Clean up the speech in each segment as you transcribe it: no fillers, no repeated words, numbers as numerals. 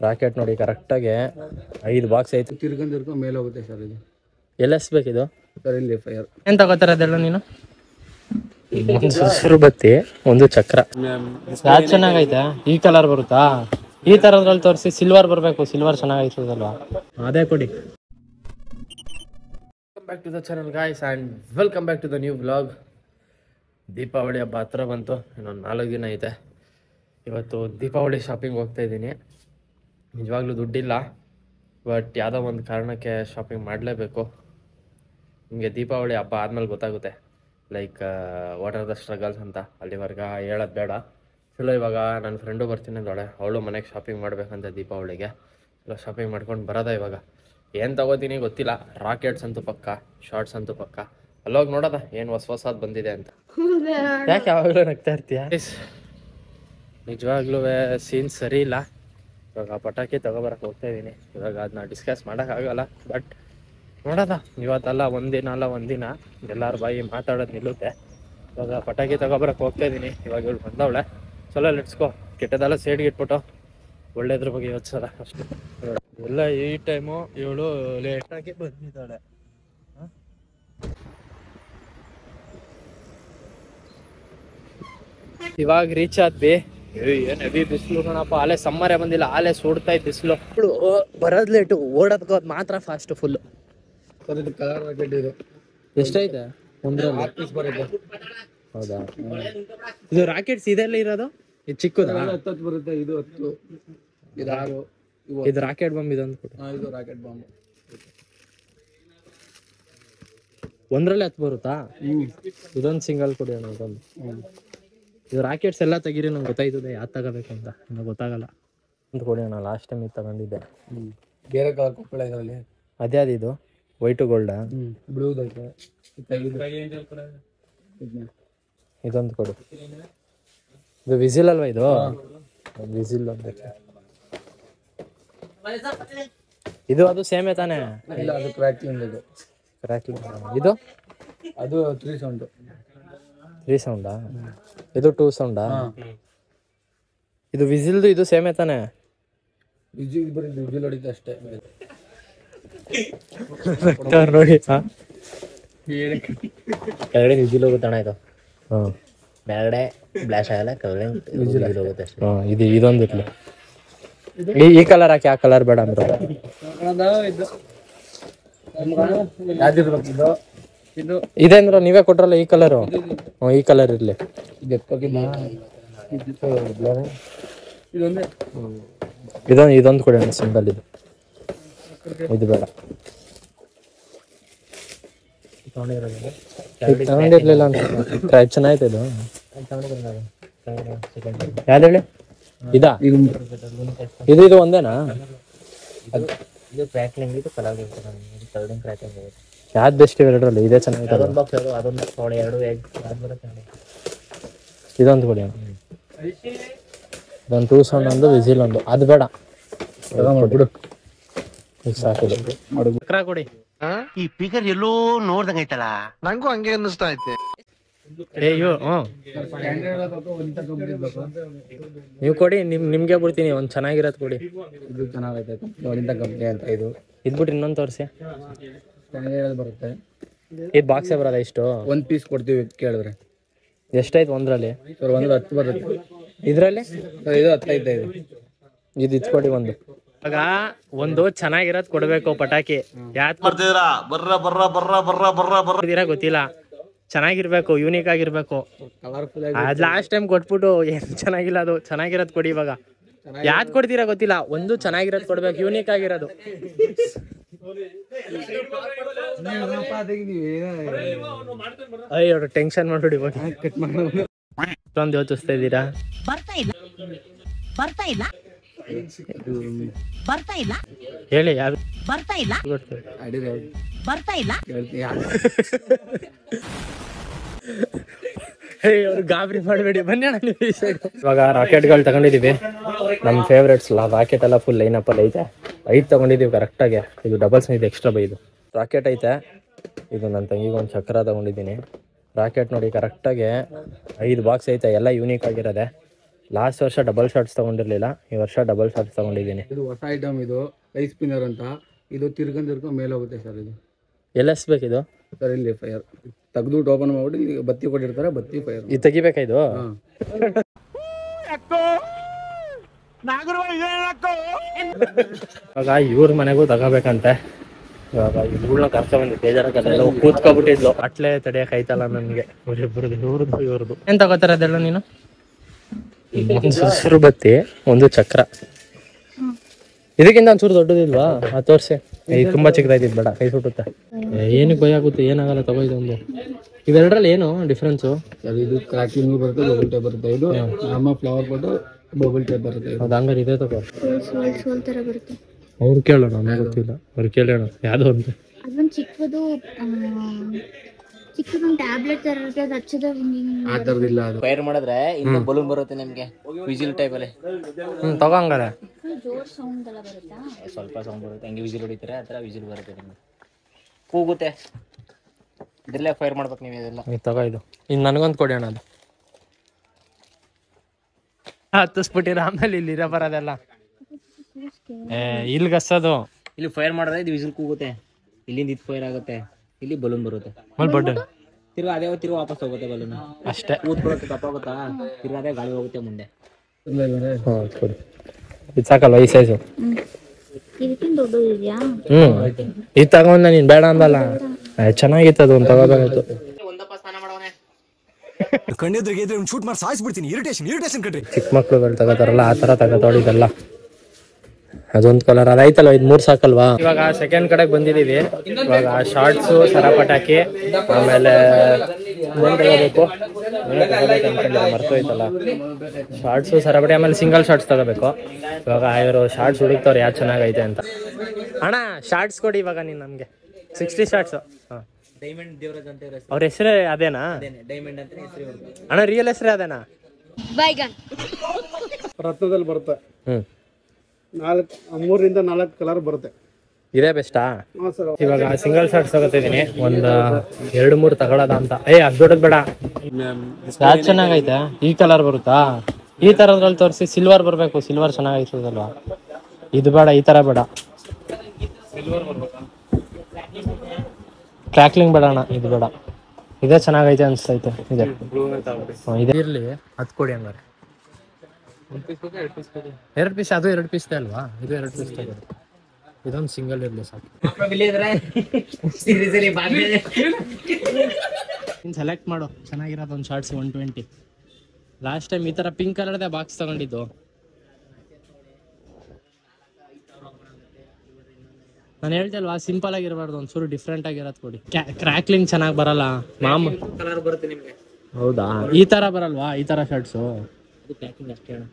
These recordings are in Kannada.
ರಾಕೆಟ್ ನೋಡಿ ಕರೆಕ್ಟಾಗಿ 5 ಬಾಕ್ಸ್ ಐತೆ. ತಿರ್ಕೊಂಡು ಮೇಲೆ ಹೋಗುತ್ತೆ ಸರ್ ಇದು. ಎಲ್ಲೆಸ್ಬೇಕಿದು ಸರ್ ಇಲ್ಲಿ ಫೈರ್ ಏನು ತಗೋತಾರೆ ಅದೆಲ್ಲ ನೀನು? ಒಂದು ಸುರು ಬತ್ತಿ, ಒಂದು ಚಕ್ರ. ಯಾವ್ದು ಚೆನ್ನಾಗೈತೆ? ಈ ಕಲರ್ ಬರುತ್ತಾ? ಈ ಥರದ್ರಲ್ಲಿ ತೋರಿಸಿ. ಸಿಲ್ವರ್ ಬರಬೇಕು, ಸಿಲ್ವರ್ ಚೆನ್ನಾಗೈತದಲ್ವಾ? ಅದೇ ಕೊಡಿ. Welcome back to the channel guys and welcome back to the new vlog. Deepavali ಹಬ್ಬ ಹತ್ರ ಬಂತು, ಇನ್ನೊಂದು 4 ದಿನ ಐತೆ. ಇವತ್ತು ದೀಪಾವಳಿ ಶಾಪಿಂಗ್ ಹೋಗ್ತಾ ಇದ್ದೀನಿ. ನಿಜವಾಗ್ಲೂ ದುಡ್ಡಿಲ್ಲ, ಬಟ್ ಯಾವುದೋ ಒಂದು ಕಾರಣಕ್ಕೆ ಶಾಪಿಂಗ್ ಮಾಡಲೇಬೇಕು. ನಿಮಗೆ ದೀಪಾವಳಿ ಹಬ್ಬ ಆದಮೇಲೆ ಗೊತ್ತಾಗುತ್ತೆ like what are the struggles ಅಂತ. ಅಲ್ಲಿವರೆಗೆ ಹೇಳೋದು ಬೇಡ. ಚಲೋ ಇವಾಗ ನನ್ನ ಫ್ರೆಂಡು ಬರ್ತೀನಿ ಅಂದೋಳೆ, ಅವಳು ಮನೆಗೆ ಶಾಪಿಂಗ್ ಮಾಡಬೇಕಂತ ದೀಪಾವಳಿಗೆ. ಚಲೋ ಶಾಪಿಂಗ್ ಮಾಡ್ಕೊಂಡು ಬರೋದ ಇವಾಗ. ಏನು ತಗೋತೀನಿ ಗೊತ್ತಿಲ್ಲ. ರಾಕೆಟ್ಸ್ ಅಂತೂ ಪಕ್ಕ, ಶಾರ್ಟ್ಸ್ ಅಂತೂ ಪಕ್ಕ. ಅಲ್ಲೋಗಿ ನೋಡೋದ ಏನು ಹೊಸದು ಬಂದಿದೆ ಅಂತ. ಯಾಕೆ ಯಾವಾಗಲೂ ನಗ್ತಾ ಇರ್ತೀಯ? ನಿಜವಾಗ್ಲೂ ಸೀನ್ ಸರಿ ಇಲ್ಲ. ಇವಾಗ ಪಟಾಕಿ ತಗೊಬರಕ್ಕೆ ಹೋಗ್ತಾ ಇದ್ದೀನಿ. ಇವಾಗ ಅದನ್ನ ಡಿಸ್ಕಸ್ ಮಾಡೋಕ್ಕಾಗಲ್ಲ, ಬಟ್ ನೋಡೋದ. ಇವತ್ತಲ್ಲ ಒಂದಿನ ಎಲ್ಲರ ಬಾಯಿ ಮಾತಾಡೋದು ನಿಲ್ಲುತ್ತೆ. ಇವಾಗ ಪಟಾಕಿ ತಗೊಬರಕ್ಕೆ ಹೋಗ್ತಾ ಇದ್ದೀನಿ. ಇವಾಗ ಇವಳು ಬಂದವಳೆ. ಚಲೋ ಲೆಟ್ಸ್ಕೋ. ಕೆಟ್ಟದೆಲ್ಲ ಸೈಡ್ಗೆ ಇಟ್ಬಿಟ್ಟು ಒಳ್ಳೇದ್ರ ಬಗ್ಗೆ ಯೋಚಿಸೋದ ಅಷ್ಟೇ. ಎಲ್ಲ ಈ ಟೈಮು ಇವಳು ಲೇಟಾಗಿ ಬಂದಿದ್ದಾಳೆ. ಇವಾಗ ರೀಚ್ ಆದ್ವಿ. ಏನು ಹೆವಿ ಬಿಸಿಲು ಕಣಪ್ಪ. ಆಲೆ ಸಮ್ಮರೇ ಬಂದಿಲ್ಲ, ಆಲೆ ಸುಡ್ತಾ ಇತ್ತು ಬಿಸಿಲು. ಬರೋದ್ ಲೇಟು, ಓಡೋದ್ಕೋದ್ ಮಾತ್ರ ಫಾಸ್ಟ್ ಫುಲ್ಲು. ಕಲರ್ ರಾಕೆಟ್ ಇದು ಎಷ್ಟೈತೆ? ಒಂದ್ರಲ್ಲಿ 6 ಪೀಸ್ ಬರುತ್ತೆ. ಹೌದಾ? ಇದು ರಾಕೆಟ್ಸ್ ಇದೆಲ್ಲ ಇರೋದು? ಇದು ಚಿಕ್ಕದಾ? 10 ಬರುತ್ತೆ. ಇದು 10, ಇದು 6. ಇದು ರಾಕೆಟ್ ಬಾಂಬ್. ಇದೊಂದು ಕೊಡು. ಇದು ರಾಕೆಟ್ ಬಾಂಬ್. ಒಂದ್ರಲ್ಲಿ 10 ಬರುತ್ತಾ? ಇದೊಂದು ಸಿಂಗಲ್ ಕೊಡಿ ಅಣ್ಣ. ಇದೊಂದು. ಇದು ರಾಕೆಟ್ಸ್ ಎಲ್ಲ ತೆಗೀರಿ, ನಂಗೆ ಗೊತ್ತಾಯ್ತದೆ ಯಾವ್ದು ತಗೋಬೇಕು ಅಂತ. ನನಗೆ ಗೊತ್ತಾಗಲ್ಲ ಅಂತ ಕೊಡಿ ಅಣ್ಣ. ಲಾಸ್ಟ್ ಟೈಮ್ ಇದು ತಗೊಂಡಿದ್ದೆ. ಬೇರೆ ಕಲರ್ ಕೊಪ್ಪಳ ಇದರಲ್ಲಿ. ಅದೇ ಇದು ವೈಟು ಗೋಲ್ಡಾ? ಬ್ಲೂದೈತೆ. ಇದೊಂದು ಕೊಡು. ಇದು ವಿಸಿಲ್ ಅಲ್ವಾ? ಇದು ವಿಸಿಲ್ ಒಂದು. ಇದು ಅದು ಸೇಮೆ ತಾನೇ? ಇಲ್ಲ, ಅದು ಕ್ರ್ಯಾಕ್ಲಿಂಗ್. ಇದು ಕ್ರ್ಯಾಕ್ಲಿಂಗ್. ಇದು ಅದು 3 ಸೌಂಡ್. 3 ಸೌಂಡಾ? ಇದು 2 ಸೌಂಡಾ? ಇದು ವಿಸಿಲ್ದು ಇದು ಸೇಮೆ ತಾನೇ? ವಿಜಿಲ್ ಬರೀ ವಿಜಿಲ್ ಹೊಡಿತು ಅಷ್ಟೇ. ನೋಡಿ ಕೆಳಗಡೆ ವಿಜಿಲ್ ಹೋಗುತ್ತಣ್ಣ ಇದು. ಮೇಲ್ಗಡೆ ಬ್ಲಾಶ್ ಆಗಲ್ಲ, ಕೆಳಗಡೆ ವಿಜಿಲ್ ಹೋಗುತ್ತೆ ಅಷ್ಟೇ. ಇದು ಇದೊಂದು ಇರ್ಲಿ. ಈ ಕಲರ್ ಹಾಕಿ. ಆ ಕಲರ್ ಬೇಡ ಅಂದ್ರೆ ಇದೇಂದ್ರ ನೀವೇ ಕೊಟ್ರಲ್ಲ ಈ ಕಲರು. ಈ ಕಲರ್ ಇರ್ಲಿ. ಇದೊಂದು ಕೊಡಿ ಅಣ್ಣ, ಸಿಂಗಲ್. ಇದು ಬೇಡ. ತಗೊಂಡಿರ್ಲಿಲ್ಲ ಅಂತ ಚೆನ್ನಾಯ್ತು. ಇದು ಯಾವ್ದು ಹೇಳಿ? ಇದಾ? ಇದು ಒಂದೇನಾ? ಯಾವ್ದು ಬೆಸ್ಟ್ ಇವೆರಡರಲ್ಲಿ? ಇದೇ ಚೆನ್ನಾಗಿದೆ. ಇದೊಂದು ಕೊಡಿ. ಇದೊಂದು 2 ಸೌಂಡ್, ಒಂದು ವಿಸಿಲ್, ಒಂದು. ಅದು ಬೇಡ, ಬಿಡು. ಸಾಕಿದೆ. ಚಕ್ರ ಕೊಡಿ. ಈ ಫಿಗರ್ ಎಲ್ಲೋ ನೋಡ್ದಂಗೈತಲ್ಲ, ನಂಗೂ ಹಂಗೆ ಅನ್ನಿಸ್ತಾ ಐತೆ. ನೀವು ಕೊಡಿ, ನಿಮ್ಗೆ ಬಿಡ್ತೀನಿ. ಒಂದು ಚೆನ್ನಾಗಿರೋದು ಕೊಡಿ. ಇದು ಚೆನ್ನಾಗೈತೆ, ಕಂಪ್ನಿ ಅಂತ. ಇದು ಇದ್ಬಿಟ್ಟು ಇನ್ನೊಂದು ತೋರಿಸಿ. ಬರುತ್ತೆ. ಇದು ಬಾಕ್ಸೇ ಬರೋದ? ಇಷ್ಟು 1 ಪೀಸ್ ಕೊಡ್ತೀವಿ ಕೇಳಿದ್ರೆ. ಎಷ್ಟಾಯ್ತು ಒಂದ್ರಲ್ಲಿ? ಸರ್ ಒಂದು 10 ಬರುತ್ತೆ. ಇದ್ರಲ್ಲಿ ಇದು 10 ಐತೆ. ಇದು ಇದ್ಕೊಡಿ ಒಂದು. ಇವಾಗ ಒಂದು ಚೆನ್ನಾಗಿರೋದು ಕೊಡ್ಬೇಕು ಪಟಾಕಿ. ಯಾವ್ದು ಗೊತ್ತಿಲ್ಲ, ಚೆನ್ನಾಗಿರ್ಬೇಕು, ಯೂನಿಕ್ ಆಗಿರ್ಬೇಕು. ಕಲರ್ಫುಲ್ ಅದ್ ಲಾಸ್ಟ್ ಟೈಮ್ ಕೊಟ್ಬಿಟ್ಟು ಏನು ಚೆನ್ನಾಗಿಲ್ಲ. ಅದು ಚೆನ್ನಾಗಿರೋದು ಕೊಡಿ ಇವಾಗ. ಯಾವ್ದು ಕೊಡ್ತೀರಾ ಗೊತ್ತಿಲ್ಲ, ಒಂದು ಚೆನ್ನಾಗಿರೋದು ಕೊಡ್ಬೇಕು, ಯೂನಿಕ್ ಆಗಿರೋದು. ಅಯ್ಯೋ ಟೆನ್ಷನ್ ಮಾಡ್ಬಿಡಿ. ಇಷ್ಟೊಂದು ಯೋಚಿಸ್ತಾ ಇದ್ದೀರಾ? ಹೇಳಿ ಯಾರು ಬರ್ತಾ ಇಲ್ಲ. ಅವ್ರು ಗಾಬರಿ ಮಾಡಬೇಡಿ, ಬನ್ನಿ ಅಣ್ಣ ನೀವು ಈ ಸೈಡ್. ಇವಾಗ ರಾಕೆಟ್ಗಳು ತಗೊಂಡಿದ್ದೀವಿ. ನಮ್ಮ ಫೇವ್ರೇಟ್ಸ್ ರಾಕೆಟ್ ಎಲ್ಲ ಫುಲ್ ಲೈನಪ್ಪಲ್ಲಿ ಐತೆ. 5 ತಗೊಂಡಿದ್ದೀವಿ ಕರೆಕ್ಟಾಗಿ. ಇದು ಡಬಲ್ಸ್ ಇದು ಎಕ್ಸ್ಟ್ರಾ ಬೈ. ಇದು ರಾಕೆಟ್ ಐತೆ. ಇದು ನನ್ನ ತಂಗಿಗೆ ಒಂದು ಚಕ್ರ ತಗೊಂಡಿದ್ದೀನಿ. ರಾಕೆಟ್ ನೋಡಿ ಕರೆಕ್ಟಾಗಿ 5 ಬಾಕ್ಸ್ ಐತೆ, ಎಲ್ಲ ಯೂನಿಕ್ ಆಗಿರೋದೆ. ಲಾಸ್ಟ್ ವರ್ಷ ಡಬಲ್ ಶಾರ್ಟ್ಸ್ ತೊಗೊಂಡಿರಲಿಲ್ಲ, ಈ ವರ್ಷ ಡಬಲ್ ಶಾರ್ಟ್ಸ್ ತೊಗೊಂಡಿದ್ದೀನಿ. ಇದು ಹೊಸ ಐಟಮ್, ಇದು ಐ ಸ್ಪಿನ್ನರ್ ಅಂತ. ಇದು ತಿರ್ಕೊಂಡು ಮೇಲೆ ಹೋಗುತ್ತೆ ಸರ್. ಇದು ಎಲ್ಲ ಎಸ್ಬೇಕಿದು ಸರ್ ಇಲ್ಲಿ ಫೈರ್ ತೆಗೆದು ಓಪನ್ ಮಾಡ್ಬಿಟ್ಟು ಇಲ್ಲಿ ಬತ್ತಿ ಕೊಟ್ಟಿರ್ತಾರೆ, ಬತ್ತಿ ಫೈರ್ ಇದು ತೆಗಿಬೇಕಾ ಇದು? ಹಾಂ. ಇವಾಗ ಇವ್ರ ಮನೆಗೂ ತಗೋಬೇಕಂತೆ. ಇವಾಗ ಇವ್ಳನ್ನ ಕರ್ಕೊಂಡ್ಬಂದು ಬೇಜಾರಾಗಲ್ಲ, ಕೂತ್ಕೊಬಿಟ್ಟಿದ್ಲು. ಅಟ್ಲೇ ತಡಿಯಕ್ ಆಯ್ತಲ್ಲ ನನಗೆ. ಇವ್ರದ್ದು ಏನ್ ತಗೋತಾರೆ ಅದೆಲ್ಲ ನೀನು? ಒಂದು ಸುರು ಬತ್ತಿ, ಒಂದು ಚಕ್ರ. ಇದಕ್ಕಿಂತ ಒಂಚೂರು ದೊಡ್ಡದಿಲ್ವಾ? ಆ ತೋರ್ಸಿ. ಇದು ತುಂಬಾ ಚಿಕ್ಕದಾಯ್ತಿದ್ ಬೇಡ, ಕೈ ಸುಟ್ಟುತ್ತೆ. ಏನಕ್ಕೆ ಭಯ ಆಗುತ್ತೆ? ಏನಾಗಲ್ಲ, ತಗೋ ಇದೊಂದು. ಇವೆರಡರಲ್ಲಿ ಏನು ಡಿಫ್ರೆನ್ಸು? ಇದು ಕ್ರಾಕಿಂಗ್ ಬರುತ್ತೆ, ಬಬಲ್ ಟೈಪ್ ಬರುತ್ತೆ. ಇದು ನಮ್ಮ ಫ್ಲವರ್ ಕೊಟ್ಟು ಬಬಲ್ ಟೈಪ್ ಬರುತ್ತೆ. ಅದು ಹಂಗಾರೆ ಇದೆ ತಗೋ. ಸೋಲ್ ತರ ಬರುತ್ತೆ. ಅವ್ರು ಕೇಳೋಣ, ನನಗೆ ಗೊತ್ತಿಲ್ಲ. ಅವ್ರು ಕೇಳೋಣ ಯಾವುದೋ ಒಂದು. ಅದೊಂದು ಚಿಕ್ಕದು ಟ್ಯಾಬ್ಲೆಟ್ ತರ ಇರುತ್ತೆ, ಅದು ಹಚ್ಚೋದು ಆ ಥರದಿಲ್ಲ. ಅದು ಫೈರ್ ಮಾಡಿದ್ರೆ ಇಂದ ಬಲೂನ್ ಬರುತ್ತೆ ನಿಮ್ಗೆ, ವಿಜಿಲ್ ಟೈಪ್ ಅಲ್ಲಿ. ತಗೋ ಹಂಗಾರೆ. ಜೋರ್ ಸೌಂಡ್ ಎಲ್ಲ ಬರುತ್ತಾ? ಸ್ವಲ್ಪ ಸೌಂಡ್ ಬರುತ್ತೆ, ಹಂಗೆ ವಿಜಿಲ್ ಹೊಡಿತಾರೆ, ಆ ಥರ ವಿಜಿಲ್ ಬರುತ್ತೆ ನಿಮ್ಗೆ. ಕೂಗುತ್ತೆ, ಇದ್ರಲ್ಲೇ ಫೈರ್ ಮಾಡ್ಬೇಕು ನೀವು ಇದೆಲ್ಲ. ಇದು ತಗೋ. ಇದು ಇನ್ನು ನನಗೊಂದು ಕೊಡಿ ಅಣ್ಣ. ಅದು ಹತ್ತಿಸ್ಬಿಟ್ಟಿರ, ಆಮೇಲೆ ಇಲ್ಲಿ ಇರೋ ಬರೋದೆಲ್ಲ ಇಲ್ಲಿ ಗಸೋದು. ಇಲ್ಲಿ ಫೈರ್ ಮಾಡಿದ್ರೆ ಇದು ವಿಜಿಲ್ ಕೂಗುತ್ತೆ, ಇಲ್ಲಿಂದ ಇದು ಫೈರ್ ಆಗುತ್ತೆ, ಇಲ್ಲಿ ಬಲೂನ್ ಬರುತ್ತೆ. ಬಡ್ ತಿರ್ಗಾ ಅದೇ ತಿರ್ಗಾ ವಾಪಸ್ ಹೋಗುತ್ತೆ ಬಲೂನ್. ಅಷ್ಟೇ. ಕೂತ್ಕೊಳ್ಳೋಕೆ ತಪ್ಪಾಗುತ್ತಾ, ತಿರ್ಗಾ ಅದೇ ಗಾಳಿ ಹೋಗುತ್ತೆ ಮುಂದೆ. ಹಾಂ ಕೊಡಿ. ಇದು ಸಾಕಲ್ವ ಈ ಸೈಜು? ಇದಕ್ಕಿಂತ ದೊಡ್ಡದು ಇದೆಯಾ? ಇದು ತಗೊಂಡ ನೀನು ಬೇಡ ಅಂದಲ್ಲ. ಚೆನ್ನಾಗಿತ್ತು, ಅದು ಒಂದು ತಗೋಬೇಕಾಯ್ತು. ಚಿಕ್ಕ ಮಕ್ಳುಗಳು ತಗೋತಾರಲ್ಲ ಆ ಥರ ತಗೋತಾಳಿದಲ್ಲ. ಅದೊಂದು ಕಲರ್ ಅದಾಯ್ತಲ್ವ, ಇದು 3 ಸಾಕಲ್ವಾ? ಇವಾಗ ಸೆಕೆಂಡ್ ಕಡೆಗೆ ಬಂದಿದ್ದೀವಿ. ಇವಾಗ ಶಾರ್ಟ್ಸು, ಸರಪಟಾಕಿ, ಆಮೇಲೆ ತಗೋಬೇಕು. ಮರ್ತೋಯ್ತಲ್ಲ, ಶಾರ್ಟ್ಸು, ಸರಪಟಿ, ಆಮೇಲೆ ಸಿಂಗಲ್ ಶಾರ್ಟ್ಸ್ ತಗೋಬೇಕು. ಇವಾಗ ಇವರು ಶಾರ್ಟ್ಸ್ ಹುಡುಕ್ತವ್ರು ಯಾರು ಚೆನ್ನಾಗೈತೆ ಅಂತ. ಅಣ್ಣ ಶಾರ್ಟ್ಸ್ ಕೊಡಿ ಇವಾಗ ನೀನು ನಮಗೆ. 60 ಶಾರ್ಟ್ಸು. ಹಾಂ, ಡೈಮಂಡ್ ದೇವರಾಜ್ ಅಂತ ಇರೋ ಅವ್ರ ಹೆಸರೇ ಅದೇನಾ? ಡೈಮಂಡ್ ಅಂತ ಹೆಸರು. ಅಣ್ಣ ರಿಯಲ್ ಹೆಸರೇ ಅದೇನಾ? ಬೈಗನ್ ರತ್ನದಲ್ಲಿ ಬರುತ್ತೆ. 3 ರಿಂದ 4 ಕಲರ್ ಬರುತ್ತೆ. ಇದೇ ಬೆಸ್ಟಾ? ಹಾಂ ಸರ್. ಇವಾಗ ಸಿಂಗಲ್ ಶಾರ್ಟ್ಸ್ ತಗೋತಿದ್ದೀನಿ, ಒಂದು 2-3 ತಗೊಳ್ಳೋದ ಅಂತ. ಅದು ದೊಡ್ಡದು ಬೇಡ. ಯಾವ್ದು ಚೆನ್ನಾಗೈತೆ? ಈ ಕಲರ್ ಬರುತ್ತಾ? ಈ ಥರದ್ರಲ್ಲಿ ತೋರಿಸಿ. ಸಿಲ್ವರ್ ಬರಬೇಕು, ಸಿಲ್ವರ್ ಚೆನ್ನಾಗೈತದಲ್ವಾ? ಇದು ಬೇಡ, ಈ ಥರ ಬೇಡ. ಕ್ರ್ಯಾಕ್ಲಿಂಗ್ ಬೇಡ ಅಣ್ಣ, ಇದು ಬೇಡ. ಇದೇ ಚೆನ್ನಾಗೈತೆ ಅನಿಸ್ತೈತೆ. ಇದೆ ಇದೇ ಇರಲಿ. ಅದು ಕೊಡಿ ಹಂಗಾರೆ. 2 ಪೀಸ್. ಅದು 2 ಪೀಸ್ದೆ ಅಲ್ವಾ? ಇದು 2 ಪೀಸ್ ತಗೋದು. ಇದೊಂದು ಸಿಂಗಲ್ ಇರಲಿ ಸಾಕು. ನೀನು ಸೆಲೆಕ್ಟ್ ಮಾಡು ಚೆನ್ನಾಗಿರೋದು ಒಂದು ಶಾರ್ಟ್ಸ್. 120. ಲಾಸ್ಟ್ ಟೈಮ್ ಈ ಥರ ಪಿಂಕ್ ಕಲರ್ದೇ ಬಾಕ್ಸ್ ತಗೊಂಡಿದ್ದು. ನಾನು ಹೇಳ್ತಲ್ವಾ, ಸಿಂಪಲ್ ಆಗಿರಬಾರ್ದು, ಒಂಚೂರು ಡಿಫ್ರೆಂಟ್ ಆಗಿರೋದು ಕೊಡಿ. ಕ್ರ್ಯಾಕ್ಲಿಂಗ್ ಚೆನ್ನಾಗಿ ಬರಲ್ಲ. ಮಾಮೂಲಿ ಕಲರ್ ಬರುತ್ತೆ ನಿಮ್ಗೆ. ಹೌದಾ? ಈ ಥರ ಬರಲ್ವಾ ಈ ಥರ ಶರ್ಟ್ಸು? ಅದು ಪ್ಯಾಕಿಂಗ್ ಅಷ್ಟೇ ಅಣ್ಣ,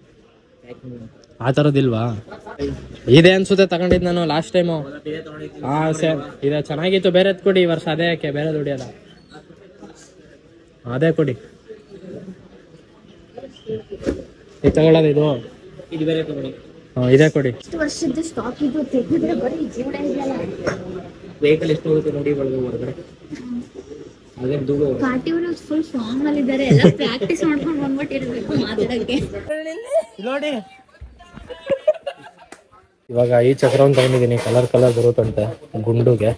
ಪ್ಯಾಕಿಂಗ್ ಆ ಥರದ್ದಿಲ್ವಾ? ಇದೆ ಅನ್ಸುತ್ತೆ ತಗೊಂಡಿದ್ದು ನಾನು ಲಾಸ್ಟ್ ಟೈಮು. ಹಾಂ ಸರ್, ಇದೆ ಚೆನ್ನಾಗಿತ್ತು. ಬೇರೆದು ಕೊಡಿ ಈ ವರ್ಷ. ಅದೇ ಯಾಕೆ ಬೇರೆ ದುಡಿಯೋದ? ಅದೇ ಕೊಡಿ. ಇದು ತಗೊಳ್ಳೋದು ಇದು? ಇದು ಬೇರೆ ತಗೊಳ್ಳಿ. ಹಾಂ ಇದೇ ಕೊಡಿ. ಎಷ್ಟು ವರ್ಷದ ಸ್ಟಾಕ್ ಇದು, ತೆಗೆದ್ರೆ ಬರೀ ಜೀವನ ಇದೆಯಲ್ಲ. ವೆಹಿಕಲ್ ಎಷ್ಟು ಹೋಗುತ್ತೆ ನೋಡಿ ಒಳಗೆ ಹೊರಗಡೆ. ಅದೇ ಧೂಳು. ಪಾರ್ಟಿಯವರು ಫುಲ್ ಫಾರ್ಮ್ ಅಲ್ಲಿ ಇದ್ದಾರೆ, ಎಲ್ಲ ಪ್ರಾಕ್ಟೀಸ್ ಮಾಡ್ಕೊಂಡು ಬಂದ್ಬಿಟ್ಟಿರ್ಬೇಕು ಮಾತಾಡಕ್ಕೆ. ನೋಡಿ ಇವಾಗ ಈ ಚಕ್ರವನ್ನು ತಗೊಂಡಿದ್ದೀನಿ. ಕಲರ್ ಬರುತ್ತಂತೆ ಗುಂಡುಗೆ.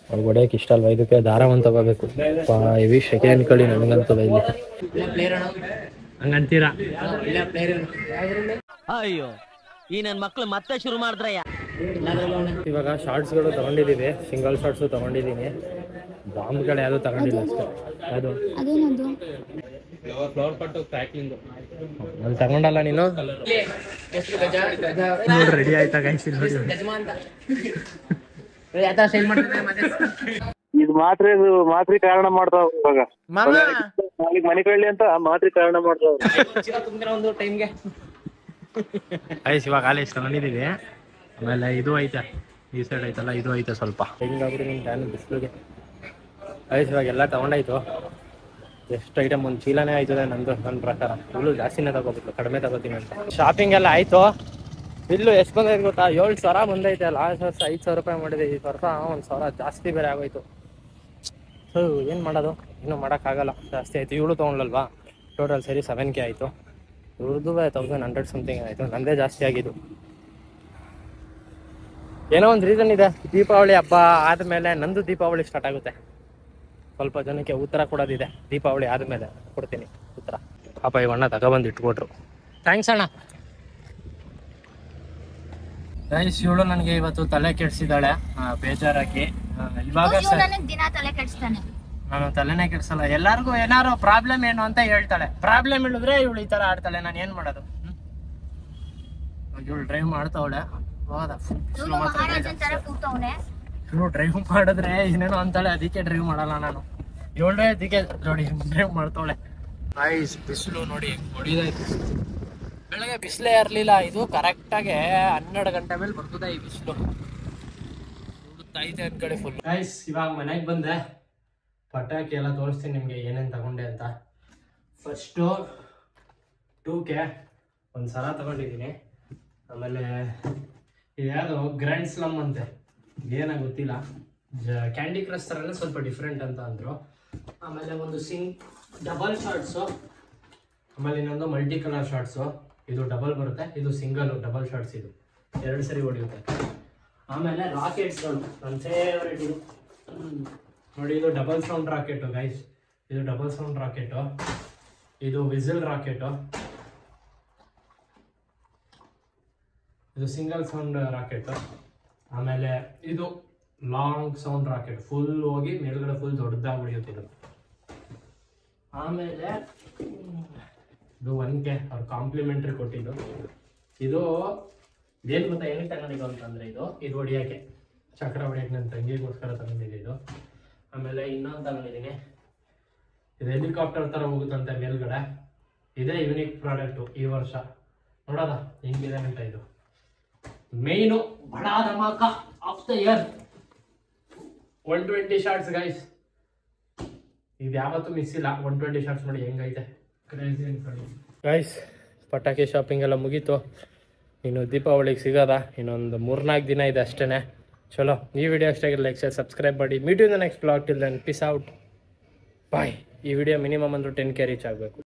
ಅವ್ರು ಹೊಡೆಯಕ್ಕೆ ಇಷ್ಟ ಅಲ್ವಾ? ಇದಕ್ಕೆ ದಾರವನ್ನು ತಗೋಬೇಕು. ಹೆವಿ ಶೆಕೆ ಅನ್ಕೊಳ್ಳಿ ನನಗಂತದ ಇಲ್ಲಿ. ಹಂಗಂತೀರಾ? ಅಯ್ಯೋ, ಈ ನನ್ನ ಮಕ್ಳು ಮತ್ತೆ ಶುರು ಮಾಡಿದ್ರೆ. ಇವಾಗ ಶಾರ್ಟ್ಸ್ಗಳು ತಗೊಂಡಿದ್ದೀವಿ. ಸಿಂಗಲ್ ಶಾರ್ಟ್ಸು ತಗೊಂಡಿದ್ದೀನಿ. ಬಾಂಬ್ಗಳು ಯಾವುದು ತಗೊಂಡಿಲ್ಲ ಅಷ್ಟೇ. ಅದು ಅದೇನದು? ಫ್ಲವರ್ ಕಟ್ಟು ಪ್ಯಾಕಿಂಗು ಅಲ್ಲಿ ತಗೊಂಡಲ್ಲ ನೀನು? ರೆಡಿ ಆಯ್ತಾ ಗೈಸ್? ನೋಡಿ ಇದು ಮಾತ್ರಿ ಕಾರಣ ಮಾಡ್ತಾವ. ಇವಾಗ ಮನೆ ಕಳ್ಳಿ ಅಂತ ಮಾತ್ರಿ ಕಾರಣ ಮಾಡ್ತಾವ. ಒಂದು ಟೈಮ್ಗೆ ಐಸ್ ಇವಾಗ ಆಲೇಶ್ ತಗೊಂಡಿದ್ದೀವಿ. ಆಮೇಲೆ ಇದು ಐತೆ, ಈ ಸೈಡ್ ಐತಲ್ಲ, ಇದು ಐತೆ ಸ್ವಲ್ಪ. ಹೆಂಗಾಗ್ಬಿಡಿ ನಿಮ್ಮ ಟ್ಯಾನ್ ಬಿಸಿಲಿಗೆ. ಐಸ್ ಇವಾಗ ಎಲ್ಲ ತಗೊಂಡಾಯ್ತು. ಎಷ್ಟು ಐಟಮ್, ಒಂದು ಚೀಲನೇ ಆಯ್ತದೆ ನಂದು. ನನ್ನ ಪ್ರಕಾರ ಇಲ್ಲೂ ಜಾಸ್ತಿನೇ ತಗೋಬೇಕು, ಕಡಿಮೆ ತಗೋತೀನಿ ಅಂತ. ಶಾಪಿಂಗ್ ಎಲ್ಲ ಆಯಿತು. ಬಿಲ್ಲು ಎಷ್ಟು ಬಂದೈತೆ ಗೊತ್ತಾ? 7,000 ಬಂದೈತೆ. ಲಾಸ್ಟ್ ವರ್ಷ 5,000 ರೂಪಾಯಿ ಮಾಡಿದೆ. ಈ ವರ್ಷ 1,000 ಜಾಸ್ತಿ ಬೇರೆ ಆಗೋಯ್ತು. ಸೊ ಏನು ಮಾಡೋದು? ಇನ್ನೂ ಮಾಡೋಕ್ಕಾಗಲ್ಲ, ಜಾಸ್ತಿ ಆಯಿತು. ಇವಳು ತೊಗೊಂಡ್ಲಲ್ವಾ, ಟೋಟಲ್ ಸೇರಿ 7K ಆಯಿತು. ಇವ್ರದ್ದು 1100 ಸಮಥಿಂಗ್ ಆಯಿತು, ನಂದೇ ಜಾಸ್ತಿ ಆಗಿದ್ದು. ಏನೋ ಒಂದು ರೀಸನ್ ಇದೆ, ದೀಪಾವಳಿ ಹಬ್ಬ ಆದಮೇಲೆ ನಂದು ದೀಪಾವಳಿ ಸ್ಟಾರ್ಟ್ ಆಗುತ್ತೆ. ಸ್ವಲ್ಪ ಜನಕ್ಕೆ ಉತ್ತರ ಕೊಡೋದಿದೆ, ದೀಪಾವಳಿ ಆದಮೇಲೆ ಕೊಡ್ತೀನಿ ಉತ್ತರ. ಪಾಪ ಇವಣ್ಣ ತಗೊಬಂದು ಇಟ್ಕೊಟ್ರು, ಥ್ಯಾಂಕ್ಸ್ ಅಣ್ಣ. ಗೈಸ್, ಇವಳು ನನಗೆ ಇವತ್ತು ತಲೆ ಕೆಡಿಸಿದಾಳೆ ಬೇಜಾರಾಗಿ. ಇವಾಗ ದಿನ ತಲೆ ಕೆಡಿಸ್ತಾನೆ. ನಾನು ತಲೆನೇ ಕೆಡ್ಸಲ್ಲ, ಎಲ್ಲಾರ್ಗು ಏನಾರು ಪ್ರಾಬ್ಲಮ್ ಏನು ಅಂತ ಹೇಳ್ತಾಳೆ. ಪ್ರಾಬ್ಲಮ್ ಹೇಳಿದ್ರೆ ಇವಳು ಈ ತರ ಆಡ್ತಾಳೆ, ನಾನು ಏನ್ ಮಾಡೋದು? ಇವಳು ಡ್ರೈವ್ ಮಾಡ್ತಾವಳೆ, ಇವಳು ಡ್ರೈವ್ ಮಾಡಿದ್ರೆ ಏನೇನೋ ಅಂತಾಳೆ, ಅದಕ್ಕೆ ಡ್ರೈವ್ ಮಾಡಲ್ಲ ನಾನು. ಇವಳೇ ಅದಕ್ಕೆ ನೋಡಿ ಡ್ರೈವ್ ಮಾಡ್ತಾವಳೆ. ಐಸ್ ಬಿಸಿಲು ನೋಡಿ ಹೊಡಿದಾಯ್ತು. ಬೆಳಗ್ಗೆ ಬಿಸಿಲೇ ಇರಲಿಲ್ಲ, ಇದು ಕರೆಕ್ಟಾಗಿ 12 ಗಂಟೆ ಮೇಲೆ ಬರ್ತದೆ ಈ ಬಿಸಿಲು. ಐತೆ ಒಂದ್ ಕಡೆ ಫುಲ್. ಗೈಸ್, ಇವಾಗ ಮನೆಗೆ ಬಂದೆ, ಪಟಾಕಿ ಎಲ್ಲ ತೋರಿಸ್ತೀನಿ ನಿಮಗೆ ಏನೇನು ತಗೊಂಡೆ ಅಂತ. ಫಸ್ಟು 2K ಒಂದು ಸರ ತಗೊಂಡಿದ್ದೀನಿ. ಆಮೇಲೆ ಇದ್ಯಾವುದು ಗ್ರ್ಯಾಂಡ್ ಸ್ಲಮ್ ಅಂತೆ, ಏನಾಗ ಗೊತ್ತಿಲ್ಲ, ಕ್ಯಾಂಡಿ ಕ್ರಶ್ ಥರನೇ ಸ್ವಲ್ಪ ಡಿಫ್ರೆಂಟ್ ಅಂತ ಅಂದರು. ಆಮೇಲೆ ಒಂದು ಡಬಲ್ ಶಾರ್ಟ್ಸು, ಆಮೇಲೆ ಇನ್ನೊಂದು ಮಲ್ಟಿ ಕಲರ್ ಶಾರ್ಟ್ಸು. ಇದು ಡಬಲ್ ಬರುತ್ತೆ, ಇದು ಸಿಂಗಲ್ ಡಬಲ್ ಶಾರ್ಟ್ಸ್, ಇದು 2 ಸರಿ ಹೊಡೆಯುತ್ತೆ. ಆಮೇಲೆ ರಾಕೆಟ್ಸ್ಗಳು ನನ್ನ ಫೇವ್ರೇಟ್ ಇದು ನೋಡಿ, ಇದು ಡಬಲ್ ಸೌಂಡ್ ರಾಕೆಟು ಗೈಸ್, ಇದು ಡಬಲ್ ಸೌಂಡ್ ರಾಕೆಟು. ಇದು ವಿಸಿಲ್ ರಾಕೆಟು, ಇದು ಸಿಂಗಲ್ ಸೌಂಡ್ ರಾಕೆಟು. ಆಮೇಲೆ ಇದು ಲಾಂಗ್ ಸೌಂಡ್ ರಾಕೆಟ್, ಫುಲ್ ಹೋಗಿ ಮೇಲ್ಗಡೆ ಫುಲ್ ದೊಡ್ಡದಾಗಿ ಹೊಡೆಯುತ್ತೆ ಇದು. ಆಮೇಲೆ ಇದು 1K ಅವ್ರು ಕಾಂಪ್ಲಿಮೆಂಟ್ರಿ ಕೊಟ್ಟಿದ್ದು. ಇದು ಏನು ಗೊತ್ತಾ ಏನಕ್ಕೆ ತಗೊಂಡಿದ್ದು ಅಂತಂದರೆ, ಇದು ಹೊಡಿಯೋಕ್ಕೆ, ಚಕ್ರ ಹೊಡಿಯೋಕ್ಕೆ ನನ್ನ ತಂಗಿಗೋಸ್ಕರ ತಗೊಂಡಿದ್ದು ಇದು. ಆಮೇಲೆ ಇನ್ನೊಂದು ತಗೊಂಡಿದ್ದೀನಿ, ಇದು ಹೆಲಿಕಾಪ್ಟರ್ ಥರ ಹೋಗುತ್ತಂತೆ ಮೇಲ್ಗಡೆ. ಇದೇ ಯೂನಿಕ್ ಪ್ರಾಡಕ್ಟು ಈ ವರ್ಷ, ನೋಡೋದ ಹೆಂಗಿದೆ ಅಂತ. ಇದು ಮೇಯ್ನು ಬಡಾ ಧಮಾಕ of the year, 120 shorts guys. ಇದು ಯಾವತ್ತೂ ಮಿಸ್ ಇಲ್ಲ, 120 ಶಾರ್ಟ್ಸ್ ನೋಡಿ ಹೆಂಗೈತೆ, ಕ್ರೇಜಿ ಅನ್ಕೊಳ್ಳಿ ಗೈಸ್. ಪಟಾಕಿ ಶಾಪಿಂಗ್ ಎಲ್ಲ ಮುಗೀತು, ಇನ್ನು ದೀಪಾವಳಿಗೆ ಸಿಗೋದ ಇನ್ನೊಂದು 3-4 ದಿನ ಇದೆ ಅಷ್ಟೇ. ಚಲೋ, ಈ ವಿಡಿಯೋ ಅಷ್ಟೇ, ಲೈಕ್ ಶೇರ್ ಸಬ್ಸ್ಕ್ರೈಬ್ ಮಾಡಿ. Meet in the next blog. Till then peace out, bye. ಈ ವಿಡಿಯೋ ಮಿನಿಮಮ್ ಅಂದರೂ 10K ರೀಚ್ ಆಗಬೇಕು.